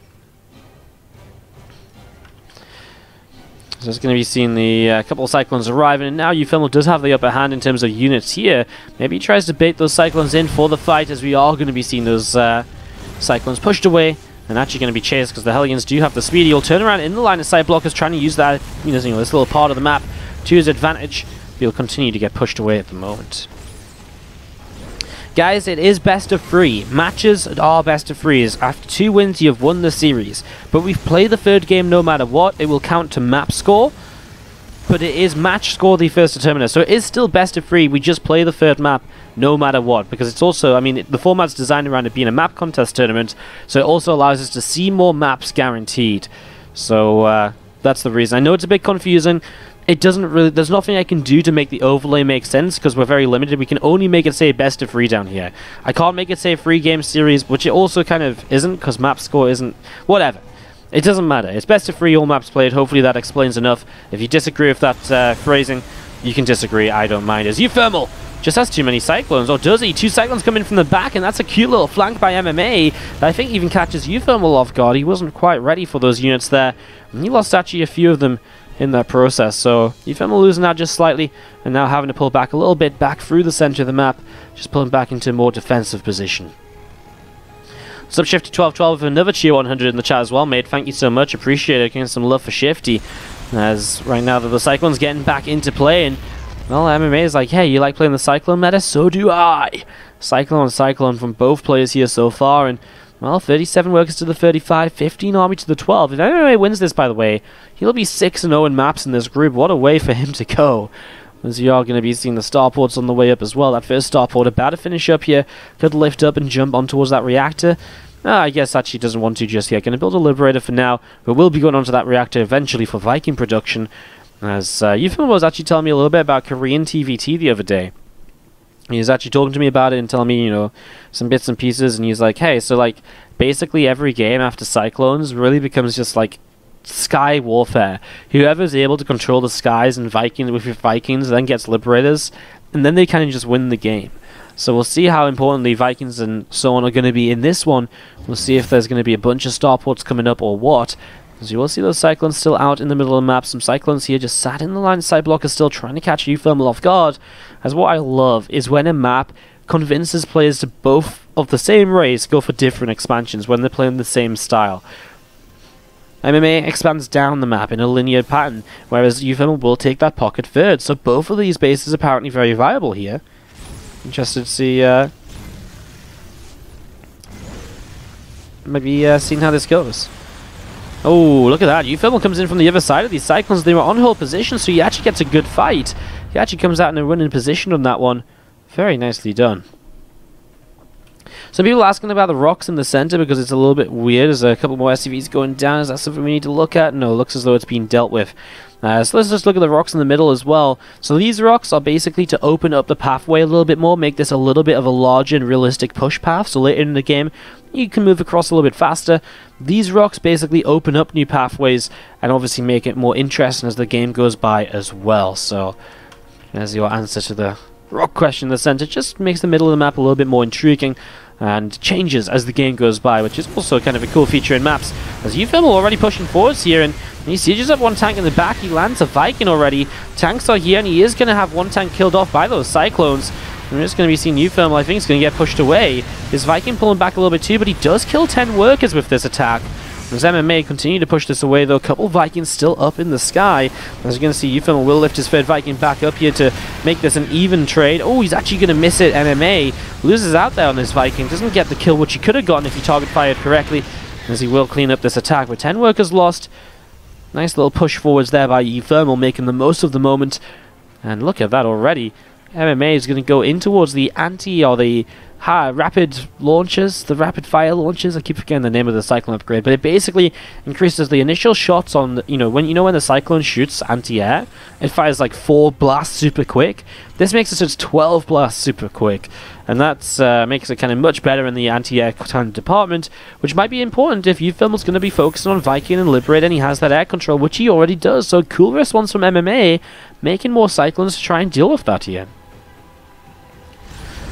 So it's going to be seeing the couple of Cyclones arriving, and now uThermal does have the upper hand in terms of units here. Maybe he tries to bait those Cyclones in for the fight, as we are going to be seeing those Cyclones pushed away and actually going to be chased, because the Hellions do have the speed. He'll turn around in the line of sight blockers, trying to use that, you know, this little part of the map to his advantage. He'll continue to get pushed away at the moment. Guys, it is best of 3. Matches are best of 3s. After 2 wins, you've won the series. But we've played the third game no matter what. It will count to map score. But it is match score the first determiner. So it is still best of 3. We just play the third map no matter what. Because it's also, I mean, the format's designed around it being a map contest tournament. So it also allows us to see more maps guaranteed. So that's the reason. I know it's a bit confusing. It doesn't really, there's nothing I can do to make the overlay make sense, because we're very limited. We can only make it say best of 3 down here. I can't make it say 3 game series, which it also kind of isn't, because map score isn't, whatever. It doesn't matter. It's best of 3, all maps played. Hopefully that explains enough. If you disagree with that phrasing, you can disagree. I don't mind. As uThermal just has too many Cyclones, or does he? 2 Cyclones come in from the back, and that's a cute little flank by MMA that I think even catches uThermal off guard. He wasn't quite ready for those units there, and he lost actually a few of them in that process. So uThermal losing out just slightly, and now having to pull back a little bit back through the center of the map, just pulling back into a more defensive position. Sub Shifty 1212 with another cheer 100 in the chat as well, mate. Thank you so much, appreciate it. Getting some love for Shifty, as right now the Cyclone's getting back into play, and well, MMA is like, hey, you like playing the Cyclone meta? So do I. Cyclone from both players here so far, and Well, 37 workers to the 35, 15 army to the 12. If MMA wins this, by the way, he'll be 6-0 in maps in this group. What a way for him to go. As you are going to be seeing the starports on the way up as well. That first starport about to finish up here. Could lift up and jump on towards that reactor. I guess actually doesn't want to just yet. Going to build a Liberator for now, but will be going onto that reactor eventually for Viking production. As uThermal was actually telling me a little bit about Korean TvT the other day. He was actually talking to me about it and telling me, you know, some bits and pieces, and he's like, hey, so like, basically every game after Cyclones really becomes just like sky warfare. Whoever's able to control the skies and Vikings with your Vikings then gets Liberators, and then they kind of just win the game. So we'll see how important the Vikings and so on are going to be in this one. We'll see if there's going to be a bunch of starports coming up or what. As you will see those Cyclones still out in the middle of the map. Some Cyclones here just sat in the line of sight blocker still trying to catch uThermal off guard. As what I love is when a map convinces players to both of the same race go for different expansions when they're playing the same style. MMA expands down the map in a linear pattern, whereas uThermal will take that pocket third. So both of these bases are apparently very viable here. Interested to see maybe seeing how this goes. Oh, look at that. uThermal comes in from the other side of these Cyclones. They were on hold position, so he actually gets a good fight. He actually comes out in a running position on that one. Very nicely done. Some people are asking about the rocks in the center because it's a little bit weird. There's a couple more SCVs going down. Is that something we need to look at? No, it looks as though it's being dealt with. So let's just look at the rocks in the middle as well. So these rocks are basically to open up the pathway a little bit more, make this a little bit of a larger and realistic push path. So later in the game, you can move across a little bit faster. These rocks basically open up new pathways and obviously make it more interesting as the game goes by as well. So there's your answer to the rock question in the center. Just makes the middle of the map a little bit more intriguing and changes as the game goes by, which is also kind of a cool feature in maps. As uThermal already pushing forwards here, and he sieges up one tank in the back. He lands a Viking already. Tanks are here, and he is going to have one tank killed off by those Cyclones. We're just going to be seeing uThermal, I think, is going to get pushed away. This Viking pulling back a little bit too, but he does kill 10 workers with this attack. As MMA continue to push this away, though, a couple Vikings still up in the sky. As you're going to see, uThermal will lift his third Viking back up here to make this an even trade. Oh, he's actually going to miss it. MMA loses out there on this Viking. Doesn't get the kill, which he could have gotten if he target fired correctly, as he will clean up this attack. With 10 workers lost, nice little push forwards there by uThermal, making the most of the moment. And look at that already. MMA is going to go in towards the anti or the rapid launchers, the rapid fire launchers. I keep forgetting the name of the Cyclone upgrade, but it basically increases the initial shots on the, when the Cyclone shoots anti-air, it fires like 4 blasts super quick. This makes it so it's 12 blasts super quick, and that's makes it kind of much better in the anti-air kind of department, which might be important if uThermal's going to be focusing on Viking and Liberate, and he has that air control, which he already does. So cool response from MMA, making more Cyclones to try and deal with that here.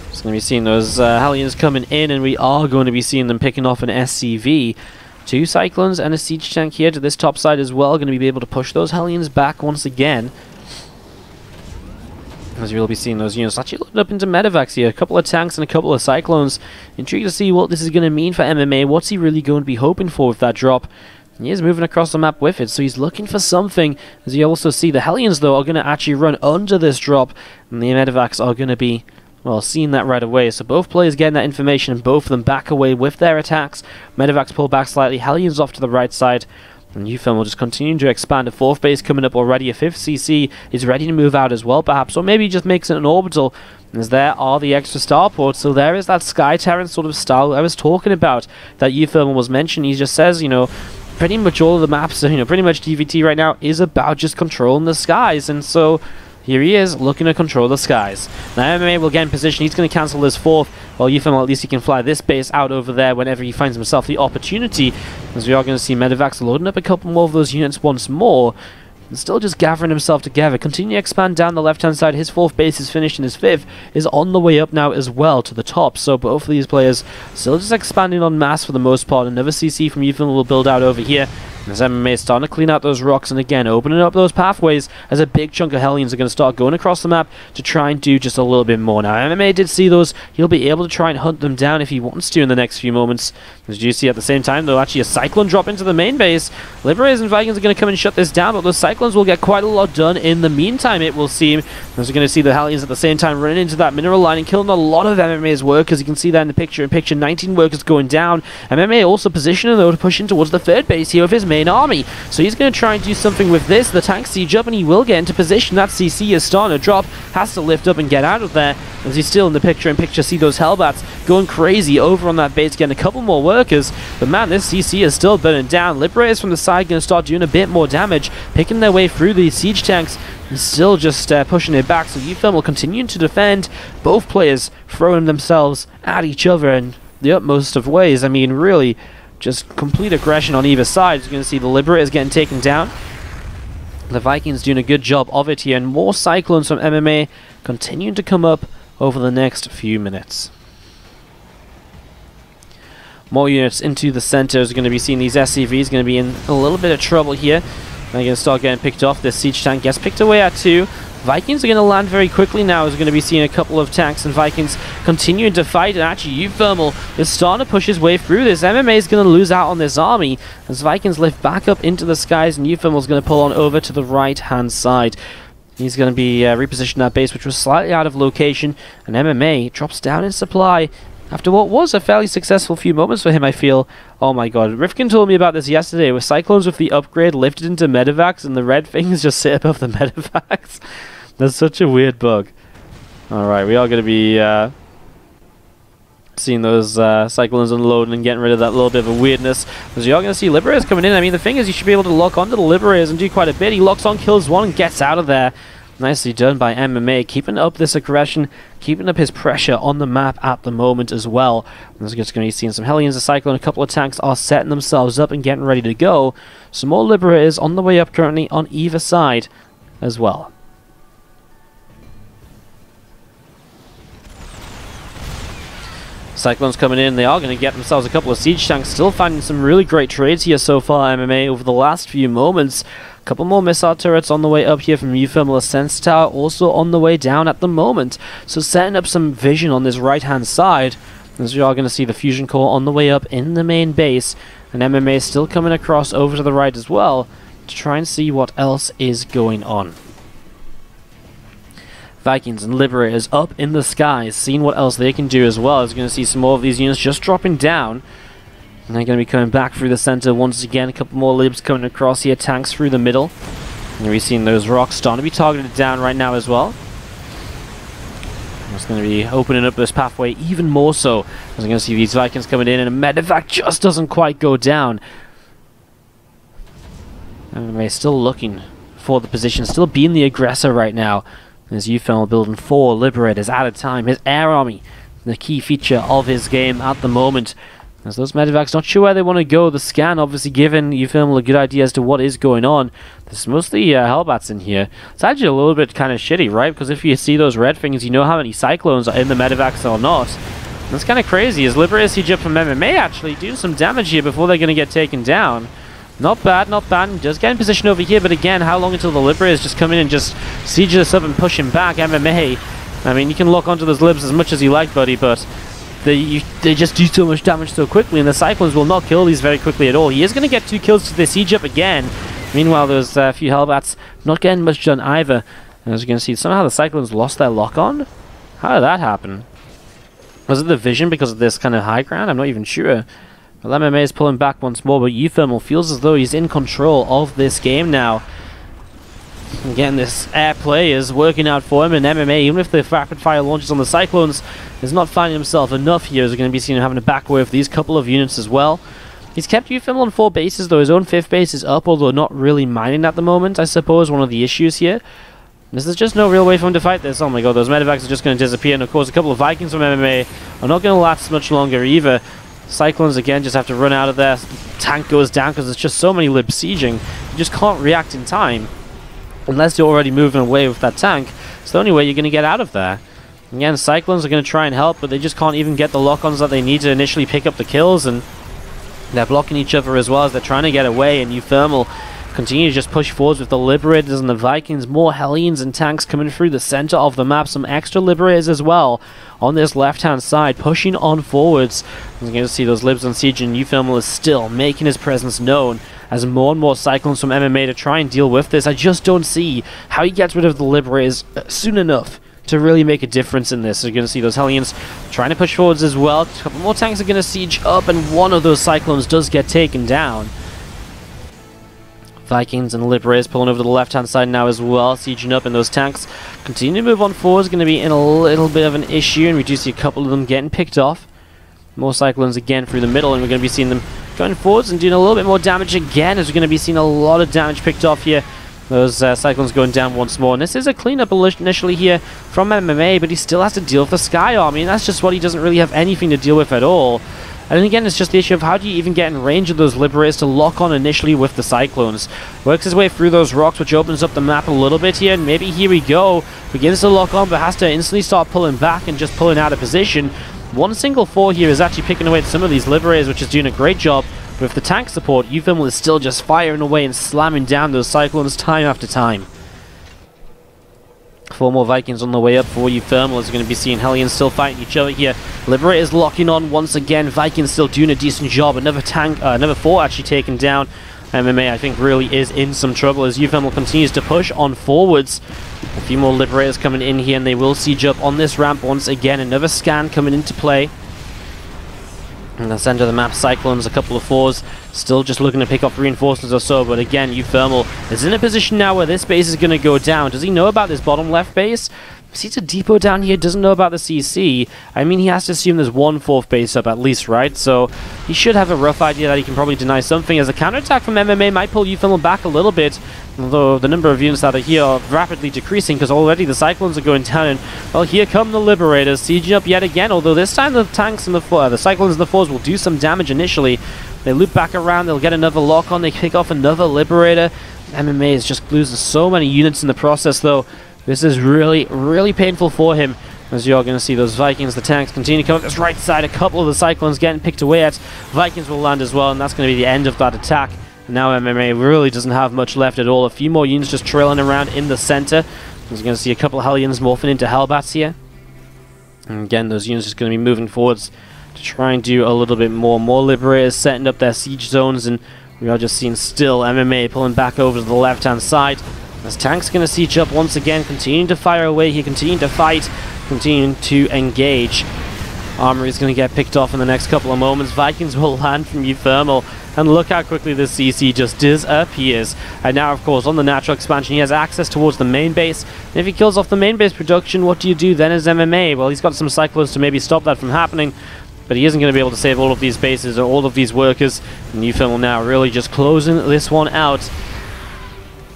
Just going to be seeing those Hellions coming in, and we are going to be seeing them picking off an SCV. 2 Cyclones and a siege tank here to this top side as well. Going to be able to push those Hellions back once again. As you will be seeing those units actually loading up into medevacs here. A couple of tanks and a couple of Cyclones. Intrigued to see what this is going to mean for MMA. What's he really going to be hoping for with that drop? He is moving across the map with it, so he's looking for something. As you also see, the Hellions, though, are going to actually run under this drop, and the medevacs are going to be, well, seeing that right away. So both players getting that information, and both of them back away with their attacks. Medevacs pull back slightly, Hellions off to the right side, and uThermal just continuing to expand. A 4th base coming up already. A 5th CC is ready to move out as well, perhaps, or maybe just makes it an orbital, as there are the extra starports. So there is that Sky Terran sort of style I was talking about that uThermal was mentioning. He just says, pretty much all of the maps, pretty much TvT right now is about just controlling the skies, and so here he is, looking to control the skies. Now MMA will get in position. He's going to cancel this 4th. While uThermal, at least he can fly this base out over there whenever he finds himself the opportunity. As we are going to see medevacs loading up a couple more of those units once more. And still just gathering himself together. Continue to expand down the left-hand side. His 4th base is finished, and his 5th is on the way up now as well to the top. So both of these players still just expanding en masse for the most part. Another CC from uThermal will build out over here. As MMA is starting to clean out those rocks and again opening up those pathways as a big chunk of Hellions are going to start going across the map to try and do just a little bit more. Now MMA did see those, he'll be able to try and hunt them down if he wants to in the next few moments. As you see at the same time though, actually a Cyclone drop into the main base. Liberators and Vikings are going to come and shut this down, but those Cyclones will get quite a lot done in the meantime, it will seem. As we're going to see the Hellions at the same time running into that mineral line and killing a lot of MMA's workers. You can see that in the picture. 19 workers going down. MMA also positioning though to push in towards the third base here of his main army. So he's going to try and do something with this. The tank siege up and he will get into position. That CC is starting to drop. Has to lift up and get out of there. As he's still in the picture see those Hellbats going crazy over on that base, getting a couple more workers. But man, this CC is still burning down. Liberators from the side going to start doing a bit more damage, picking their way through these siege tanks. And still just pushing it back. So uThermal continuing to defend. Both players throwing themselves at each other in the utmost of ways. I mean, really, just complete aggression on either side. You're going to see the Liberators getting taken down. The Vikings doing a good job of it here. And more Cyclones from MMA continuing to come up over the next few minutes. More units into the center. Is going to be seeing these SCVs going to be in a little bit of trouble here. They're going to start getting picked off. This siege tank gets picked away at 2. Vikings are going to land very quickly now. As we're going to be seeing a couple of tanks and Vikings continuing to fight. And actually, uThermal is starting to push his way through this. MMA is going to lose out on this army as Vikings lift back up into the skies, and uThermal is going to pull on over to the right-hand side. He's going to be repositioning that base, which was slightly out of location, and MMA drops down in supply. After what was a fairly successful few moments for him, I feel. Oh my god, Rifkin told me about this yesterday, with Cyclones with the upgrade lifted into medevacs and the red things just sit above the medevacs. That's such a weird bug. Alright, we are going to be seeing those Cyclones unloading and getting rid of that little bit of a weirdness. Because you are going to see Liberators coming in. I mean, the thing is, you should be able to lock onto the Liberators and do quite a bit. He locks on, kills one, and gets out of there. Nicely done by MMA, keeping up this aggression, keeping up his pressure on the map at the moment as well. And we're just going to be seeing some Hellions, a Cyclone, a couple of tanks are setting themselves up and getting ready to go. Some more Liberators on the way up currently on either side as well. Cyclones coming in, they are going to get themselves a couple of siege tanks, still finding some really great trades here so far, MMA, over the last few moments. A couple more missile turrets on the way up here from uThermal Ascent Tower, also on the way down at the moment. So setting up some vision on this right-hand side, as we are going to see the fusion core on the way up in the main base, and MMA is still coming across over to the right as well, to try and see what else is going on. Vikings and Liberators up in the skies, seeing what else they can do as well. As we're going to see some more of these units just dropping down. And they're going to be coming back through the center once again. A couple more Libs coming across here, tanks through the middle. And we're seeing those rocks starting to be targeted down right now as well. It's going to be opening up this pathway even more so. As we're going to see these Vikings coming in, and a medevac just doesn't quite go down. And they're still looking for the position, still being the aggressor right now. As uThermal building 4 Liberators at a time. His air army, the key feature of his game at the moment. As those medevacs not sure where they want to go. The scan obviously giving uThermal a good idea as to what is going on. There's mostly Hellbats in here. It's actually a little bit kind of shitty, right? Because if you see those red things, you know how many Cyclones are in the medevacs or not. And that's kind of crazy. As Liberators siege up from MMA actually do some damage here before they're going to get taken down. Not bad, not bad. He does get in position over here, but again, how long until the Liberators just come in and just siege this up and push him back? MMA, I mean, you can lock onto those Libs as much as you like, buddy, but they just do so much damage so quickly, and the Cyclones will not kill these very quickly at all. He is going to get 2 kills to the siege up again. Meanwhile, those few Hellbats not getting much done either. And as you can see, somehow the Cyclones lost their lock-on? How did that happen? Was it the vision because of this kind of high ground? I'm not even sure. Well, MMA is pulling back once more, but uThermal feels as though he's in control of this game now. And again, this air play is working out for him, and MMA, even if the rapid-fire launches on the Cyclones, is not finding himself enough here, as we're going to be seeing him having to back away with these couple of units as well. He's kept uThermal on 4 bases, though his own 5th base is up, although not really mining at the moment, I suppose, one of the issues here. There's just no real way for him to fight this. Oh my god, those medevacs are just going to disappear, and of course a couple of Vikings from MMA are not going to last much longer either. Cyclones again just have to run out of there. Tank goes down because there's just so many Libs sieging. You just can't react in time unless you're already moving away with that tank. It's the only way you're going to get out of there. Again, Cyclones are going to try and help, but they just can't even get the lock-ons that they need to initially pick up the kills. And They're blocking each other as well as they're trying to get away, and uThermal continue to just push forwards with the Liberators and the Vikings. More Hellions and tanks coming through the center of the map. Some extra Liberators as well on this left-hand side, pushing on forwards. You're going to see those Libs on siege, and uThermal is still making his presence known as more and more Cyclones from MMA to try and deal with this. I just don't see how he gets rid of the Liberators soon enough to really make a difference in this. So you're going to see those Hellions trying to push forwards as well. A couple more tanks are going to siege up, and one of those Cyclones does get taken down. Vikings and Liberators pulling over to the left-hand side now as well, sieging up, and those tanks continue to move on forward. Is going to be in a little bit of an issue, and we do see a couple of them getting picked off. More Cyclones again through the middle, and we're going to be seeing them going forwards and doing a little bit more damage again, as we're going to be seeing a lot of damage picked off here. Those Cyclones going down once more, and this is a cleanup initially here from MMA, but he still has to deal with the Sky Army, and that's just what he doesn't really have anything to deal with at all. And again, it's just the issue of how do you even get in range of those Liberators to lock on initially with the Cyclones. Works his way through those rocks, which opens up the map a little bit here, and maybe here we go. Begins to lock on, but has to instantly start pulling back and just pulling out of position. One single 4 here is actually picking away at some of these Liberators, which is doing a great job. But with the tank support, uThermal is still just firing away and slamming down those Cyclones time after time. 4 more Vikings on the way up for uThermal, as we're going to be seeing Hellions still fighting each other here. Liberators locking on once again. Vikings still doing a decent job. Another 4 actually taken down. MMA, I think, really is in some trouble as uThermal continues to push on forwards. A few more Liberators coming in here, and they will siege up on this ramp once again. Another scan coming into play. In the center of the map, Cyclones, a couple of 4s, still just looking to pick up reinforcements or so, but again, uThermal is in a position now where this base is going to go down. Does he know about this bottom left base? Sees a depot down here, doesn't know about the CC. I mean, he has to assume there's 1 4th base up at least, right? So he should have a rough idea that he can probably deny something, as a counterattack from MMA might pull uThermal back a little bit, although the number of units that are here are rapidly decreasing because already the Cyclones are going down, and well, here come the Liberators sieging up yet again, although this time the tanks and the Cyclones and the 4s will do some damage initially. They loop back around, they'll get another lock on, they pick off another Liberator. MMA is just losing so many units in the process though. This is really, really painful for him, as you're going to see those Vikings, the tanks, continue to come up this right side. A couple of the Cyclones getting picked away at. Vikings will land as well, and that's going to be the end of that attack. And now MMA really doesn't have much left at all. A few more units just trailing around in the center. As you're going to see a couple of Hellions morphing into Hellbats here. And again, those units are going to be moving forwards to try and do a little bit more. More Liberators setting up their siege zones, and we are just seeing still MMA pulling back over to the left-hand side. As tanks going to siege up once again, continuing to fire away here, continuing to fight, continuing to engage. Armory is going to get picked off in the next couple of moments. Vikings will land from uThermal, and look how quickly this CC just disappears. And now, of course, on the natural expansion, he has access towards the main base. And if he kills off the main base production, what do you do then as MMA? Well, he's got some Cyclones to maybe stop that from happening, but he isn't going to be able to save all of these bases or all of these workers. And uThermal now really just closing this one out.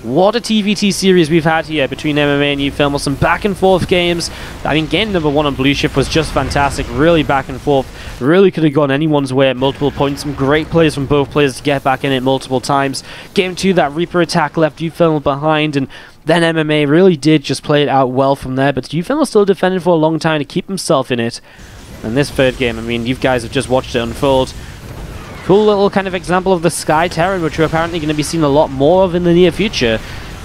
What a TvT series we've had here between MMA and uThermal. Some back and forth games. I mean, game number 1 on Blue Shift was just fantastic. Really back and forth. Really could have gone anyone's way at multiple points. Some great plays from both players to get back in it multiple times. Game 2, that Reaper attack left uThermal behind, and then MMA really did just play it out well from there. But uThermal still defended for a long time to keep himself in it. And this 3rd game, I mean, you guys have just watched it unfold. Cool little kind of example of the Sky Terran, which we're apparently going to be seeing a lot more of in the near future.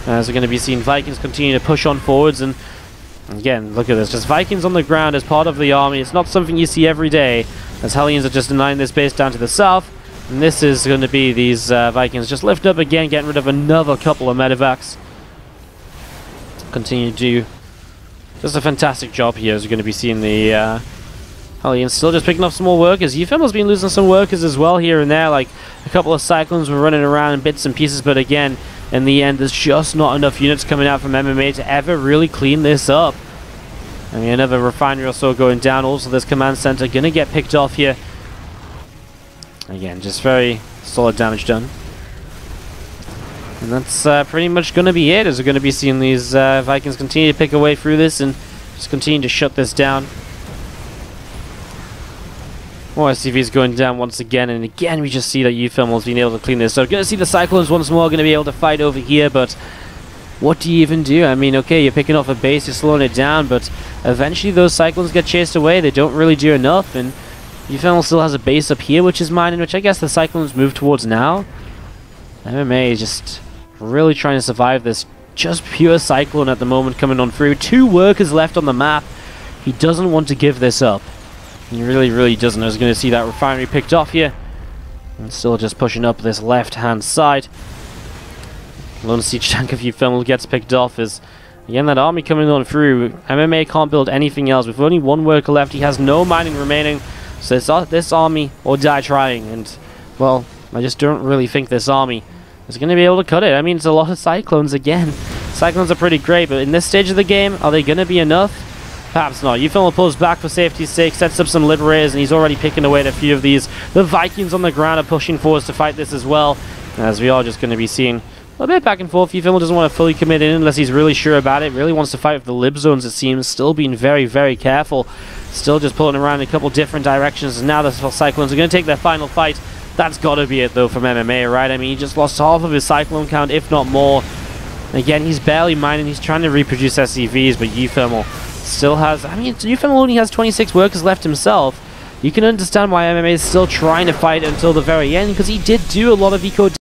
As we're going to be seeing Vikings continue to push on forwards, and again, look at this, just Vikings on the ground as part of the army. It's not something you see every day, as Hellions are just denying this base down to the south. And this is going to be these Vikings just lift up again, getting rid of another couple of medevacs. Continue to do just a fantastic job here, as we're going to be seeing the Hellions still just picking up some more workers. uThermal's been losing some workers as well here and there, like a couple of Cyclones were running around in bits and pieces, but again, in the end, there's just not enough units coming out from MMA to ever really clean this up. I mean, another refinery or so going down. Also, this command center going to get picked off here. Again, just very solid damage done. And that's pretty much going to be it, as we're going to be seeing these Vikings continue to pick away through this and just continue to shut this down. More SCVs going down once again, and again we just see that uThermal's been able to clean this. So we're going to see the Cyclones once more, going to be able to fight over here, but what do you even do? I mean, okay, you're picking off a base, you're slowing it down, but eventually those Cyclones get chased away. They don't really do enough, and uThermal still has a base up here, which is mining, which I guess the Cyclones move towards now. MMA is just really trying to survive this. Just pure Cyclone at the moment coming on through. 2 workers left on the map. He doesn't want to give this up. He really, really doesn't. I was going to see that refinery picked off here. And still just pushing up this left-hand side. Lone siege tank of uThermal gets picked off as, again, that army coming on through. MMA can't build anything else. With only 1 worker left, he has no mining remaining. So it's this army or die trying. And, well, I just don't really think this army is going to be able to cut it. I mean, it's a lot of Cyclones again. Cyclones are pretty great, but in this stage of the game, are they going to be enough? Perhaps not. uThermal pulls back for safety's sake, sets up some Liberators, and he's already picking away at a few of these. The Vikings on the ground are pushing forwards to fight this as well, as we are just going to be seeing a bit back and forth. uThermal doesn't want to fully commit in unless he's really sure about it. Really wants to fight with the Lib zones, it seems. Still being very, very careful. Still just pulling around in a couple different directions, and now the Cyclones are going to take their final fight. That's got to be it, though, from MMA, right? I mean, he just lost half of his Cyclone count, if not more. Again, he's barely mining. He's trying to reproduce SCVs, but uThermal still has... I mean, uThermal only has 26 workers left himself. You can understand why MMA is still trying to fight until the very end, because he did do a lot of eco